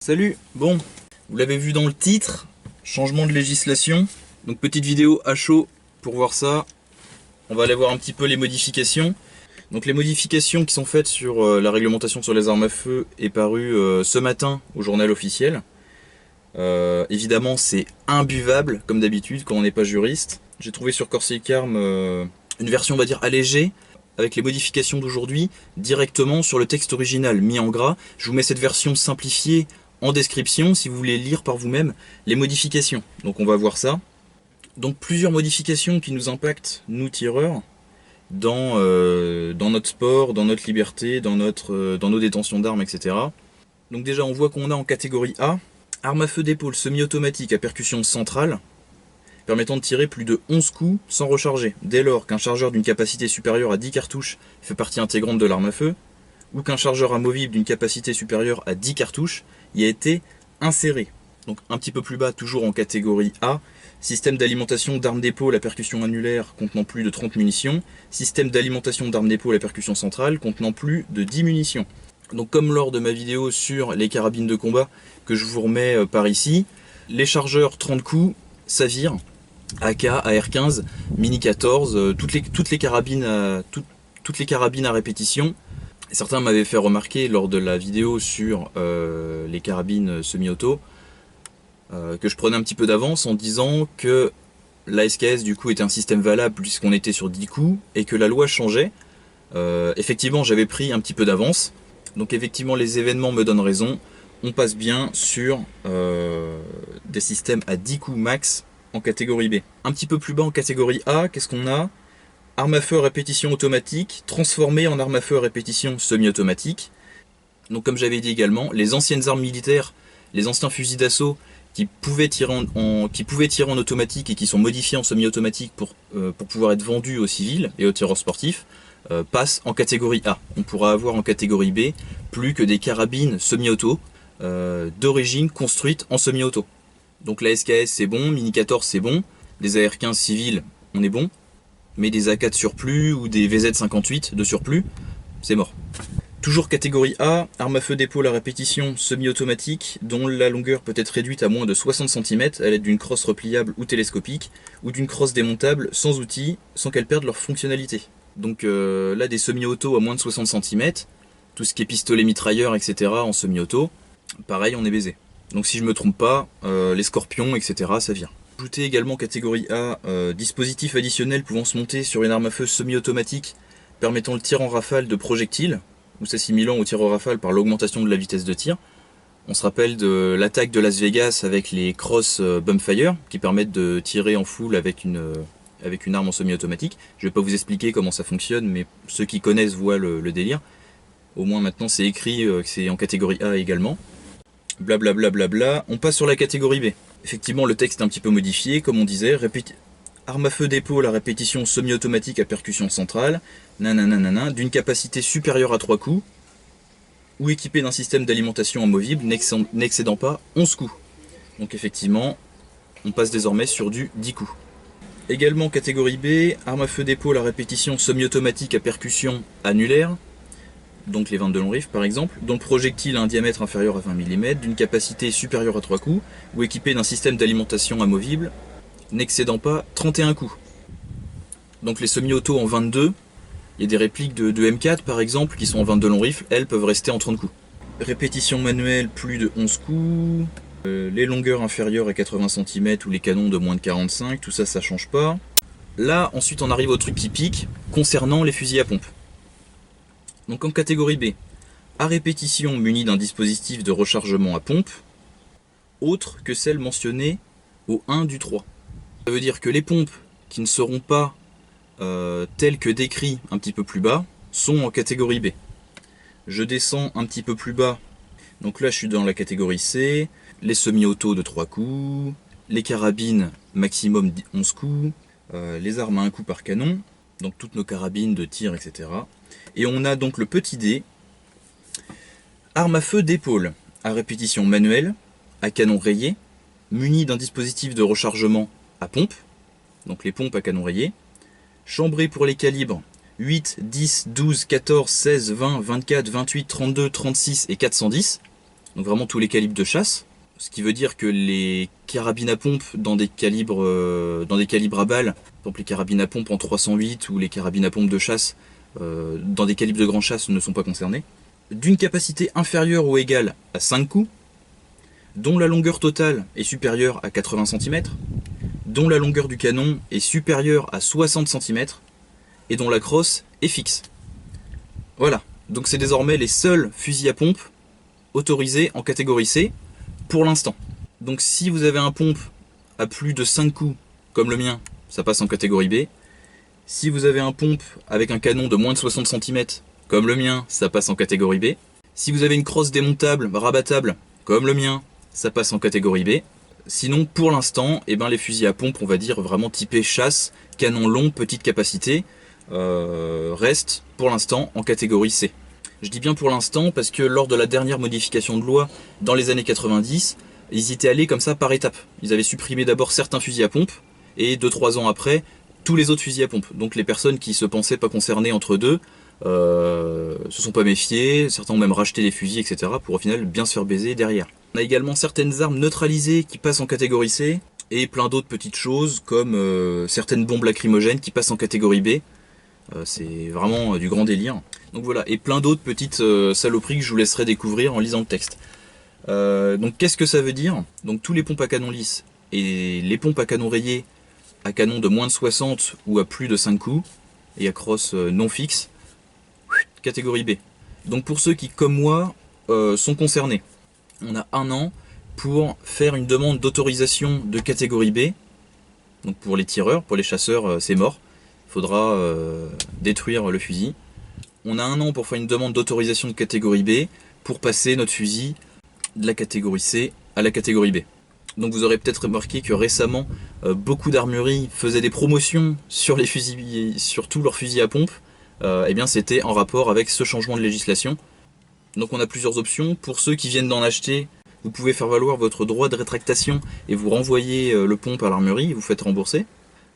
Salut. Bon, vous l'avez vu dans le titre, changement de législation. Donc petite vidéo à chaud pour voir ça. On va aller voir un petit peu les modifications. Donc les modifications qui sont faites sur la réglementation sur les armes à feu est parue ce matin au journal officiel. Évidemment c'est imbuvable comme d'habitude quand on n'est pas juriste. J'ai trouvé sur Corsica Arms une version on va dire allégée avec les modifications d'aujourd'hui directement sur le texte original mis en gras. Je vous mets cette version simplifiée en description si vous voulez lire par vous-même les modifications. Donc on va voir ça. Donc plusieurs modifications qui nous impactent, nous tireurs, dans notre sport, dans notre liberté, dans nos détentions d'armes, etc. Donc déjà on voit qu'on a en catégorie A, arme à feu d'épaule semi-automatique à percussion centrale, permettant de tirer plus de 11 coups sans recharger, dès lors qu'un chargeur d'une capacité supérieure à 10 cartouches fait partie intégrante de l'arme à feu, ou qu'un chargeur amovible d'une capacité supérieure à 10 cartouches y a été inséré. Donc un petit peu plus bas, toujours en catégorie A, système d'alimentation d'armes d'épaule à percussion annulaire contenant plus de 30 munitions, système d'alimentation d'armes d'épaule à percussion centrale contenant plus de 10 munitions. Donc comme lors de ma vidéo sur les carabines de combat que je vous remets par ici, les chargeurs 30 coups, ça vire, AK, AR-15, Mini 14, toutes les carabines à répétition. Certains m'avaient fait remarquer lors de la vidéo sur les carabines semi-auto que je prenais un petit peu d'avance en disant que la SKS du coup était un système valable puisqu'on était sur 10 coups et que la loi changeait. Effectivement j'avais pris un petit peu d'avance, donc effectivement les événements me donnent raison, on passe bien sur des systèmes à 10 coups max en catégorie B. Un petit peu plus bas en catégorie A, qu'est-ce qu'on a? Arme à feu à répétition automatique, transformée en arme à feu à répétition semi-automatique. Donc comme j'avais dit également, les anciennes armes militaires, les anciens fusils d'assaut qui pouvaient tirer en automatique et qui sont modifiés en semi-automatique pour pouvoir être vendus aux civils et aux tireurs sportifs, passent en catégorie A. On pourra avoir en catégorie B plus que des carabines semi-auto d'origine construites en semi-auto. Donc la SKS c'est bon, Mini 14 c'est bon, des AR-15 civils on est bon, mais des AK de surplus ou des VZ-58 de surplus, c'est mort. Toujours catégorie A, arme à feu d'épaule à répétition semi-automatique dont la longueur peut être réduite à moins de 60 cm à l'aide d'une crosse repliable ou télescopique ou d'une crosse démontable sans outil, sans qu'elles perdent leur fonctionnalité. Donc là des semi-auto à moins de 60 cm, tout ce qui est pistolet mitrailleur etc. en semi-auto, pareil on est baisé. Donc si je me trompe pas, les scorpions etc. ça vient. Ajouter également catégorie A, dispositif additionnel pouvant se monter sur une arme à feu semi-automatique permettant le tir en rafale de projectiles ou s'assimilant au tir en rafale par l'augmentation de la vitesse de tir. On se rappelle de l'attaque de Las Vegas avec les cross Bumpfire qui permettent de tirer en full avec une arme en semi-automatique. Je vais pas vous expliquer comment ça fonctionne, mais ceux qui connaissent voient le délire. Au moins maintenant c'est écrit que c'est en catégorie A également. Blablabla, bla. On passe sur la catégorie B. Effectivement le texte est un petit peu modifié, comme on disait, arme à feu d'épaule à répétition semi-automatique à percussion centrale, d'une capacité supérieure à 3 coups, ou équipée d'un système d'alimentation amovible n'excédant pas 11 coups. Donc effectivement, on passe désormais sur du 10 coups. Également catégorie B, arme à feu d'épaule à répétition semi-automatique à percussion annulaire, donc les 22 long rifles par exemple, dont le projectile a un diamètre inférieur à 20 mm, d'une capacité supérieure à 3 coups, ou équipé d'un système d'alimentation amovible, n'excédant pas 31 coups. Donc les semi-auto en 22, il y a des répliques de M4 par exemple qui sont en 22 long rifles, elles peuvent rester en 30 coups. Répétition manuelle plus de 11 coups, les longueurs inférieures à 80 cm ou les canons de moins de 45, tout ça ça change pas. Là ensuite on arrive au truc qui pique, concernant les fusils à pompe. Donc en catégorie B, à répétition muni d'un dispositif de rechargement à pompe, autre que celle mentionnée au 1 du 3. Ça veut dire que les pompes qui ne seront pas telles que décrits un petit peu plus bas sont en catégorie B. Je descends un petit peu plus bas, donc là je suis dans la catégorie C, les semi-auto de 3 coups, les carabines maximum 11 coups, les armes à 1 coup par canon, donc toutes nos carabines de tir etc. Et on a donc le petit D, arme à feu d'épaule à répétition manuelle, à canon rayé, muni d'un dispositif de rechargement à pompe, donc les pompes à canon rayé, chambré pour les calibres 8, 10, 12, 14, 16, 20, 24, 28, 32, 36 et 410, donc vraiment tous les calibres de chasse, ce qui veut dire que les carabines à pompe dans des calibres à balles, par exemple les carabines à pompe en 308 ou les carabines à pompe de chasse dans des calibres de grand chasse ne sont pas concernés, d'une capacité inférieure ou égale à 5 coups, dont la longueur totale est supérieure à 80 cm, dont la longueur du canon est supérieure à 60 cm, et dont la crosse est fixe. Voilà, donc c'est désormais les seuls fusils à pompe autorisés en catégorie C, pour l'instant. Donc si vous avez un pompe à plus de 5 coups, comme le mien, ça passe en catégorie B. Si vous avez un pompe avec un canon de moins de 60 cm, comme le mien, ça passe en catégorie B. Si vous avez une crosse démontable, rabattable, comme le mien, ça passe en catégorie B. Sinon, pour l'instant, les fusils à pompe, on va dire vraiment typés chasse, canon long, petite capacité, restent pour l'instant en catégorie C. Je dis bien pour l'instant parce que lors de la dernière modification de loi dans les années 90, ils y étaient allés comme ça par étapes. Ils avaient supprimé d'abord certains fusils à pompe et 2-3 ans après, tous les autres fusils à pompe. Donc les personnes qui se pensaient pas concernées entre deux se sont pas méfiées, certains ont même racheté les fusils, etc. pour au final bien se faire baiser derrière. On a également certaines armes neutralisées qui passent en catégorie C et plein d'autres petites choses comme certaines bombes lacrymogènes qui passent en catégorie B. C'est vraiment du grand délire. Donc voilà, et plein d'autres petites saloperies que je vous laisserai découvrir en lisant le texte. Donc qu'est-ce que ça veut dire? Donc tous les pompes à canon lisse et les pompes à canon rayé à canon de moins de 60 ou à plus de 5 coups et à crosse non fixe, catégorie B. Donc pour ceux qui, comme moi, sont concernés, on a un an pour faire une demande d'autorisation de catégorie B. Donc pour les tireurs, pour les chasseurs, c'est mort. Il faudra détruire le fusil. On a un an pour faire une demande d'autorisation de catégorie B pour passer notre fusil de la catégorie C à la catégorie B. Donc vous aurez peut-être remarqué que récemment, beaucoup d'armureries faisaient des promotions sur les fusils, sur tous leurs fusils à pompe. C'était en rapport avec ce changement de législation. Donc on a plusieurs options. Pour ceux qui viennent d'en acheter, vous pouvez faire valoir votre droit de rétractation et vous renvoyer le pompe à l'armurerie, vous faites rembourser.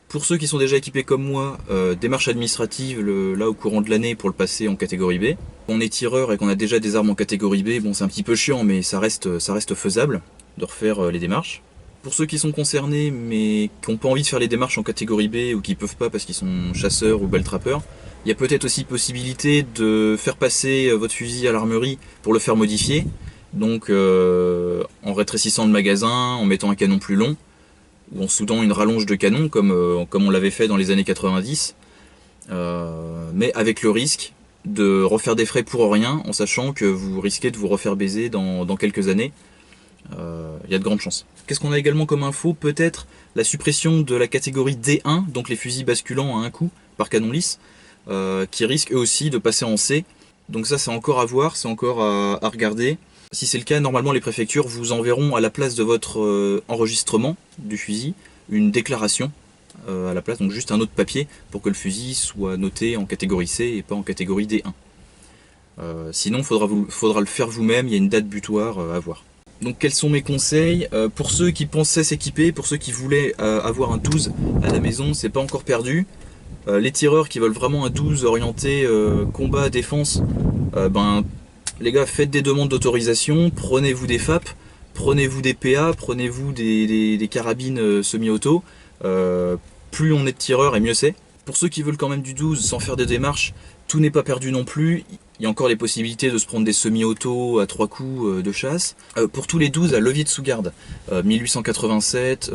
Pour ceux qui sont déjà équipés comme moi, démarche administrative là au courant de l'année pour le passer en catégorie B. On est tireur et qu'on a déjà des armes en catégorie B, bon c'est un petit peu chiant mais ça reste faisable de refaire les démarches. Pour ceux qui sont concernés mais qui n'ont pas envie de faire les démarches en catégorie B ou qui peuvent pas parce qu'ils sont chasseurs ou ball-trappeurs, il y a peut-être aussi possibilité de faire passer votre fusil à l'armurerie pour le faire modifier. Donc en rétrécissant le magasin, en mettant un canon plus long, ou en soudant une rallonge de canon comme on l'avait fait dans les années 90, mais avec le risque de refaire des frais pour rien en sachant que vous risquez de vous refaire baiser dans quelques années. Il y a de grandes chances. Qu'est-ce qu'on a également comme info? Peut-être la suppression de la catégorie D1, donc les fusils basculants à un coup par canon lisse, qui risquent eux aussi de passer en C. Donc ça c'est encore à voir, c'est encore à regarder. Si c'est le cas, normalement les préfectures vous enverront à la place de votre enregistrement du fusil une déclaration à la place, donc juste un autre papier pour que le fusil soit noté en catégorie C et pas en catégorie D1. Sinon faudra le faire vous-même, il y a une date butoir à voir. Donc quels sont mes conseils? Pour ceux qui pensaient s'équiper, pour ceux qui voulaient avoir un 12 à la maison, c'est pas encore perdu. Les tireurs qui veulent vraiment un 12 orienté combat, défense, les gars, faites des demandes d'autorisation, prenez-vous des FAP, prenez-vous des PA, prenez-vous des carabines semi-auto. Plus on est de tireurs et mieux c'est. Pour ceux qui veulent quand même du 12 sans faire des démarches, tout n'est pas perdu non plus. Il y a encore les possibilités de se prendre des semi-auto à 3 coups de chasse. Pour tous les 12 à levier de sous-garde, 1887,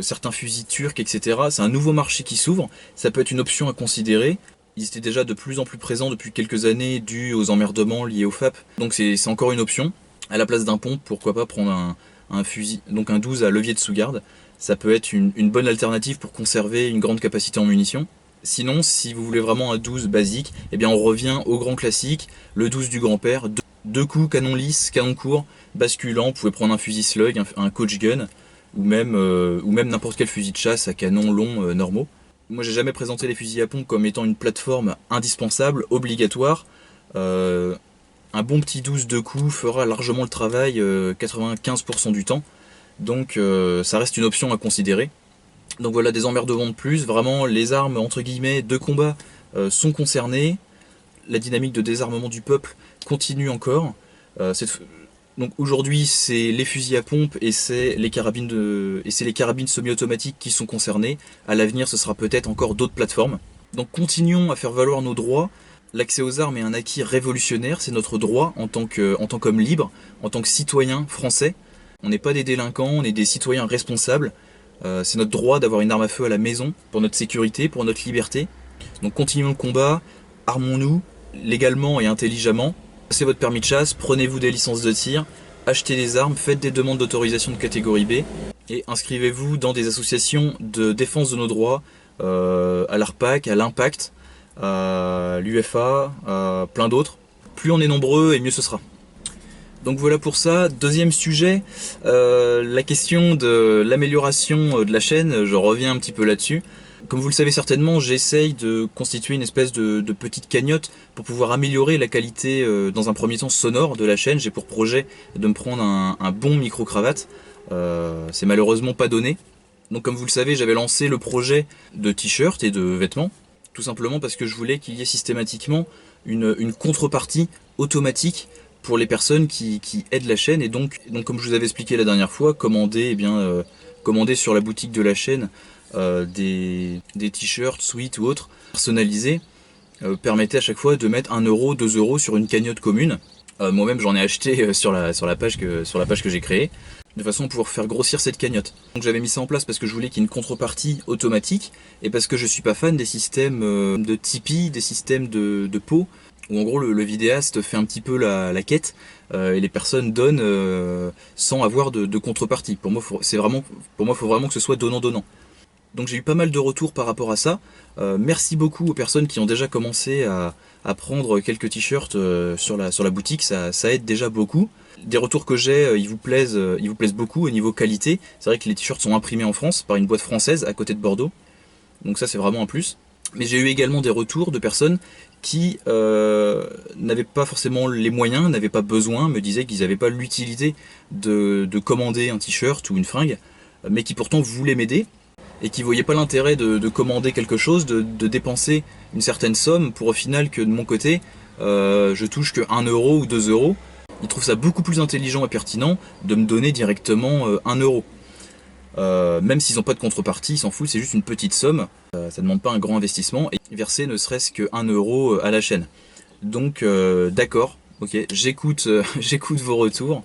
certains fusils turcs, etc. C'est un nouveau marché qui s'ouvre. Ça peut être une option à considérer. Ils étaient déjà de plus en plus présents depuis quelques années dû aux emmerdements liés au FAP. Donc c'est encore une option. À la place d'un pompe, pourquoi pas prendre un fusil, donc un 12 à levier de sous-garde. Ça peut être une bonne alternative pour conserver une grande capacité en munitions. Sinon, si vous voulez vraiment un 12 basique, on revient au grand classique, le 12 du grand-père. Deux coups, canon lisse, canon court, basculant, vous pouvez prendre un fusil slug, un coach gun, ou même n'importe quel fusil de chasse à canon long normaux. Moi j'ai jamais présenté les fusils à pompe comme étant une plateforme indispensable, obligatoire. Un bon petit 12 de coups fera largement le travail 95% du temps. Donc ça reste une option à considérer. Donc voilà, des emmerdements de plus. Vraiment les armes entre guillemets de combat sont concernées. La dynamique de désarmement du peuple continue encore. Donc aujourd'hui c'est les fusils à pompe et c'est les carabines semi-automatiques qui sont concernées. À l'avenir ce sera peut-être encore d'autres plateformes. Donc continuons à faire valoir nos droits. L'accès aux armes est un acquis révolutionnaire, c'est notre droit en tant qu'homme libre, en tant que citoyen français. On n'est pas des délinquants, on est des citoyens responsables. C'est notre droit d'avoir une arme à feu à la maison, pour notre sécurité, pour notre liberté. Donc continuons le combat, armons-nous, légalement et intelligemment. Passez votre permis de chasse, prenez-vous des licences de tir, achetez des armes, faites des demandes d'autorisation de catégorie B et inscrivez-vous dans des associations de défense de nos droits, à l'ARPAC, à l'Impact, à l'UFA, à plein d'autres. Plus on est nombreux et mieux ce sera. Donc voilà pour ça. Deuxième sujet, la question de l'amélioration de la chaîne, je reviens un petit peu là-dessus. Comme vous le savez certainement, j'essaye de constituer une espèce de petite cagnotte pour pouvoir améliorer la qualité, dans un premier temps sonore de la chaîne. J'ai pour projet de me prendre un bon micro-cravate. C'est malheureusement pas donné. Donc comme vous le savez, j'avais lancé le projet de t-shirts et de vêtements, tout simplement parce que je voulais qu'il y ait systématiquement une contrepartie automatique pour les personnes qui aident la chaîne. Et donc comme je vous avais expliqué la dernière fois, commander sur la boutique de la chaîne des t-shirts, sweats ou autres personnalisés permettait à chaque fois de mettre 1 euro, 2 euros sur une cagnotte commune. Moi-même j'en ai acheté sur la page que j'ai créée, de façon à pouvoir faire grossir cette cagnotte. Donc j'avais mis ça en place parce que je voulais qu'il y ait une contrepartie automatique et parce que je suis pas fan des systèmes de Tipeee, des systèmes de pots, où en gros le vidéaste fait un petit peu la quête et les personnes donnent sans avoir de contrepartie. Pour moi, faut vraiment que ce soit donnant-donnant. Donc j'ai eu pas mal de retours par rapport à ça. Merci beaucoup aux personnes qui ont déjà commencé à prendre quelques t-shirts sur la boutique, ça aide déjà beaucoup. Des retours que j'ai, ils vous plaisent beaucoup au niveau qualité. C'est vrai que les t-shirts sont imprimés en France par une boîte française à côté de Bordeaux. Donc ça c'est vraiment un plus. Mais j'ai eu également des retours de personnes qui n'avaient pas forcément les moyens, n'avaient pas besoin, me disaient qu'ils n'avaient pas l'utilité de commander un t-shirt ou une fringue, mais qui pourtant voulaient m'aider et qui voyaient pas l'intérêt de commander quelque chose, de dépenser une certaine somme pour au final que de mon côté je touche que 1 euro ou 2 euros. Ils trouvent ça beaucoup plus intelligent et pertinent de me donner directement 1 euro. Même s'ils n'ont pas de contrepartie, ils s'en foutent, c'est juste une petite somme, ça ne demande pas un grand investissement, et verser ne serait-ce que 1 euro à la chaîne. Donc d'accord, ok, j'écoute vos retours.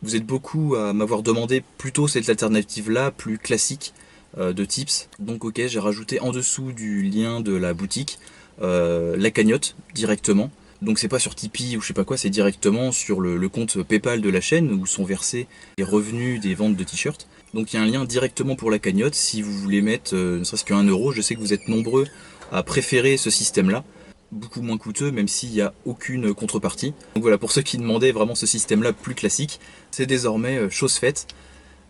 Vous êtes beaucoup à m'avoir demandé plutôt cette alternative-là, plus classique de tips. Donc ok, j'ai rajouté en dessous du lien de la boutique la cagnotte directement. Donc c'est pas sur Tipeee ou je sais pas quoi, c'est directement sur le compte PayPal de la chaîne où sont versés les revenus des ventes de t-shirts. Donc il y a un lien directement pour la cagnotte si vous voulez mettre ne serait-ce que 1 euro. Je sais que vous êtes nombreux à préférer ce système-là, beaucoup moins coûteux même s'il n'y a aucune contrepartie. Donc voilà, pour ceux qui demandaient vraiment ce système-là plus classique, c'est désormais chose faite.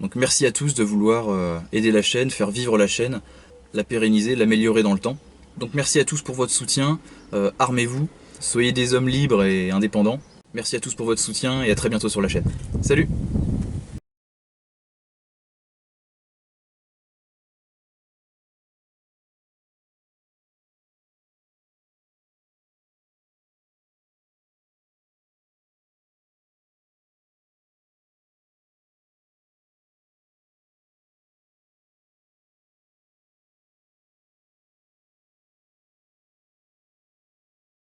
Donc merci à tous de vouloir aider la chaîne, faire vivre la chaîne, la pérenniser, l'améliorer dans le temps. Donc merci à tous pour votre soutien, armez-vous. Soyez des hommes libres et indépendants. Merci à tous pour votre soutien et à très bientôt sur la chaîne. Salut!